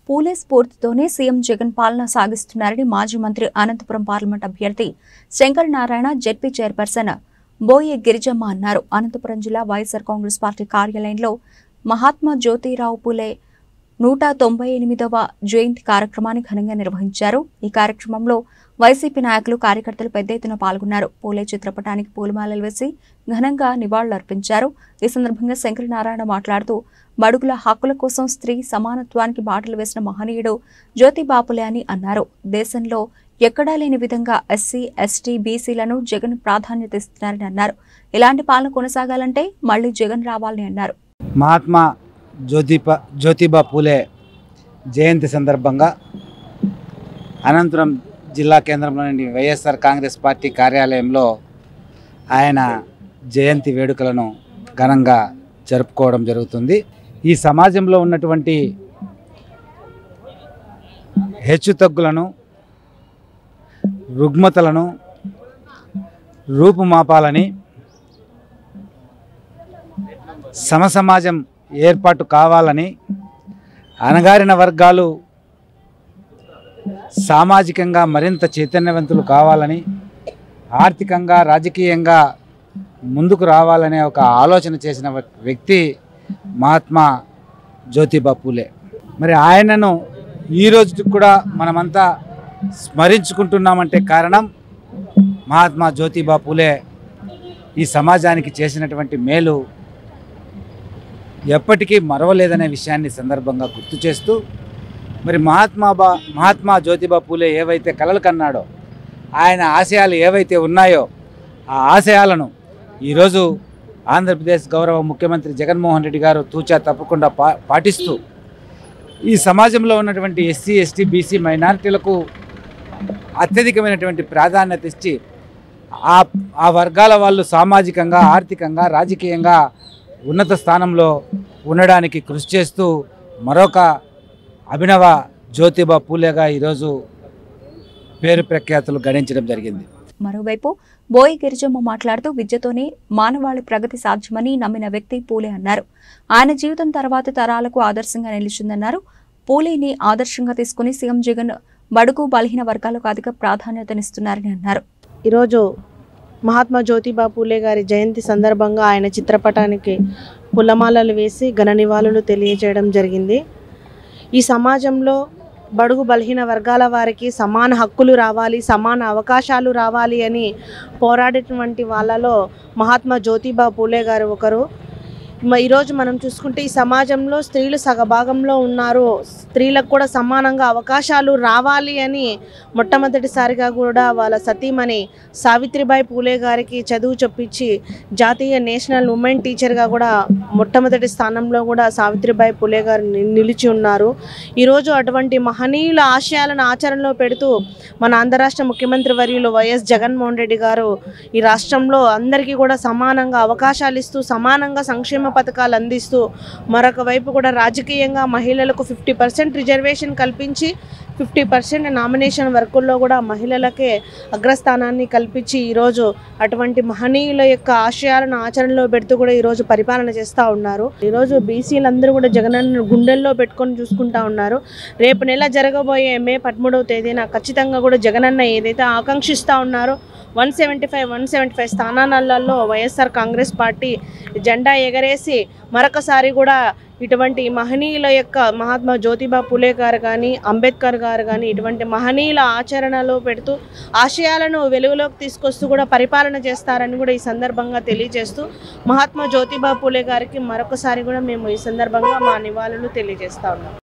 పూలే స్ఫూర్తితోనే సీఎం జగన్ పాలన సాగిస్తున్నారని మాజీ మంత్రి అనంతపురం పార్లమెంట్ అభ్యర్థి శంకర్ నారాయణ జెడ్పీ చైర్పర్సన్ బోయే గిరిజమ్మ అన్నారు. అనంతపురం జిల్లా వైఎస్ఆర్ కాంగ్రెస్ పార్టీ కార్యాలయంలో మహాత్మా జ్యోతిరావు పూలే 198వ జయంతి కార్యక్రమాన్ని ఘనంగా నిర్వహించారు. ఈ కార్యక్రమంలో వైసీపీ నాయకులు, కార్యకర్తలు పెద్ద ఎత్తున పాల్గొన్నారు. పూలే చిత్రపటానికి పూలమాలలు వేసి ఘనంగా నివాళులర్పించారు. ఈ సందర్భంగా శంకర్ నారాయణ మాట్లాడుతూ, బడుగుల హక్కుల కోసం స్త్రీ సమానత్వానికి బాటలు వేసిన మహనీయుడు జ్యోతిబా పూలే అని అన్నారు. దేశంలో ఎక్కడా లేని విధంగా ఎస్సీ, ఎస్టీ, బీసీలను జగన్ ప్రాధాన్యత ఇస్తున్నారని అన్నారు. ఇలాంటి పాలన కొనసాగాలంటే మళ్లీ జగన్ రావాలని అన్నారు. మహాత్మా జ్యోతిబా పూలే జయంతి సందర్భంగా అనంతపురం జిల్లా కేంద్రంలోని వైఎస్ఆర్ కాంగ్రెస్ పార్టీ కార్యాలయంలో ఆయన జయంతి వేడుకలను ఘనంగా జరుపుకోవడం జరుగుతుంది. ఈ సమాజంలో ఉన్నటువంటి హెచ్చుతగ్గులను, రుగ్మతలను రూపుమాపాలని, సమసమాజం ఏర్పాటు కావాలని, అణగారిన వర్గాలు సామాజికంగా మరింత చైతన్యవంతులు కావాలని, ఆర్థికంగా, రాజకీయంగా ముందుకు రావాలనే ఒక ఆలోచన చేసిన వ్యక్తి మహాత్మా జ్యోతిబా పూలే. మరి ఆయనను ఈ రోజుకి కూడా మనమంతా స్మరించుకుంటున్నామంటే కారణం మహాత్మా జ్యోతిబా పూలే ఈ సమాజానికి చేసినటువంటి మేలు ఎప్పటికీ మరవలేదనే విషయాన్ని సందర్భంగా గుర్తు చేస్తూ, మరి మహాత్మా జ్యోతిబా పూలే ఏవైతే కలలు కన్నాడో, ఆయన ఆశయాలు ఏవైతే ఉన్నాయో ఆ ఆశయాలను ఈరోజు ఆంధ్రప్రదేశ్ గౌరవ ముఖ్యమంత్రి జగన్మోహన్ రెడ్డి గారు తూచా తప్పకుండా పాటిస్తూ ఈ సమాజంలో ఉన్నటువంటి ఎస్సీ, ఎస్టీ, బీసీ మైనారిటీలకు అత్యధికమైనటువంటి ప్రాధాన్యత ఇచ్చి ఆ వర్గాల వాళ్ళు సామాజికంగా, ఆర్థికంగా, రాజకీయంగా ఉన్నత స్థానంలో ఉండడానికి కృషి చేస్తూ మరొక అభినవ జ్యోతిబా పూలేగా ఈరోజు పేరు ప్రఖ్యాతులు గణించడం జరిగింది. మరోవైపు బోయే గిరిజమ్మ మాట్లాడుతూ, విద్యతోనే మానవాళి ప్రగతి సాధ్యమని నమ్మిన వ్యక్తి పూలే అన్నారు. ఆయన జీవితం తర్వాతి తరాలకు ఆదర్శంగా నిలిచిందన్నారు. పూలేని ఆదర్శంగా తీసుకుని సీఎం జగన్ బడుగు బలహీన వర్గాలకు అధిక ప్రాధాన్యతనిస్తున్నారని అన్నారు. ఈరోజు మహాత్మా జ్యోతిబా పూలే గారి జయంతి సందర్భంగా ఆయన చిత్రపటానికి పూలమాలలు వేసి ఘన నివాళులు తెలియజేయడం జరిగింది. ఈ సమాజంలో బడుగు బలహీన వర్గాల వారికి సమాన హక్కులు రావాలి, సమాన అవకాశాలు రావాలి అని పోరాడేటువంటి వాళ్ళలో మహాత్మా జ్యోతిబా పూలే గారు ఒకరు. ఈరోజు మనం చూసుకుంటే ఈ సమాజంలో స్త్రీలు సగభాగంలో ఉన్నారు. స్త్రీలకు కూడా సమానంగా అవకాశాలు రావాలి అని మొట్టమొదటిసారిగా కూడా వాళ్ళ సతీమణి సావిత్రిబాయి పూలే గారికి చదువు చెప్పించి జాతీయ నేషనల్ ఉమెన్ టీచర్గా కూడా మొట్టమొదటి స్థానంలో కూడా సావిత్రిబాయి పూలే గారు నిలిచి ఉన్నారు. ఈరోజు అటువంటి మహనీయుల ఆశయాలను ఆచరణలో పెడుతూ మన ఆంధ్ర రాష్ట్ర ముఖ్యమంత్రి వర్యులు వైఎస్ జగన్మోహన్ రెడ్డి గారు ఈ రాష్ట్రంలో అందరికీ కూడా సమానంగా అవకాశాలు ఇస్తూ, సమానంగా సంక్షేమ పథకాలు అందిస్తూ, మరొక వైపు కూడా రాజకీయంగా మహిళలకు 50% రిజర్వేషన్ కల్పించి 50% నామినేషన్ వర్కుల్లో కూడా మహిళలకే అగ్రస్థానాన్ని కల్పించి ఈరోజు అటువంటి మహనీయుల యొక్క ఆశయాలను ఆచరణలో పెడుతూ కూడా ఈరోజు పరిపాలన చేస్తూ ఉన్నారు. ఈరోజు బీసీలందరూ కూడా జగనన్న గుండెల్లో పెట్టుకొని చూసుకుంటా ఉన్నారు. రేపు నెల జరగబోయే మే 13వ తేదీన ఖచ్చితంగా కూడా జగనన్న ఏదైతే ఆకాంక్షిస్తూ ఉన్నారో 175 స్థానాలలో వైఎస్ఆర్ కాంగ్రెస్ పార్టీ జెండా ఎగరేసి మరొకసారి కూడా ఇటువంటి మహనీయుల యొక్క మహాత్మా జ్యోతిబా పూలే గారు కానీ, అంబేద్కర్ గారు కానీ ఇటువంటి మహనీయుల ఆచరణలో పెడుతూ ఆశయాలను వెలుగులోకి తీసుకొస్తూ కూడా పరిపాలన చేస్తారని కూడా ఈ సందర్భంగా తెలియజేస్తూ, మహాత్మా జ్యోతిబా పూలే గారికి మరొకసారి కూడా మేము ఈ సందర్భంగా మా నివాళులు తెలియజేస్తా ఉన్నాం.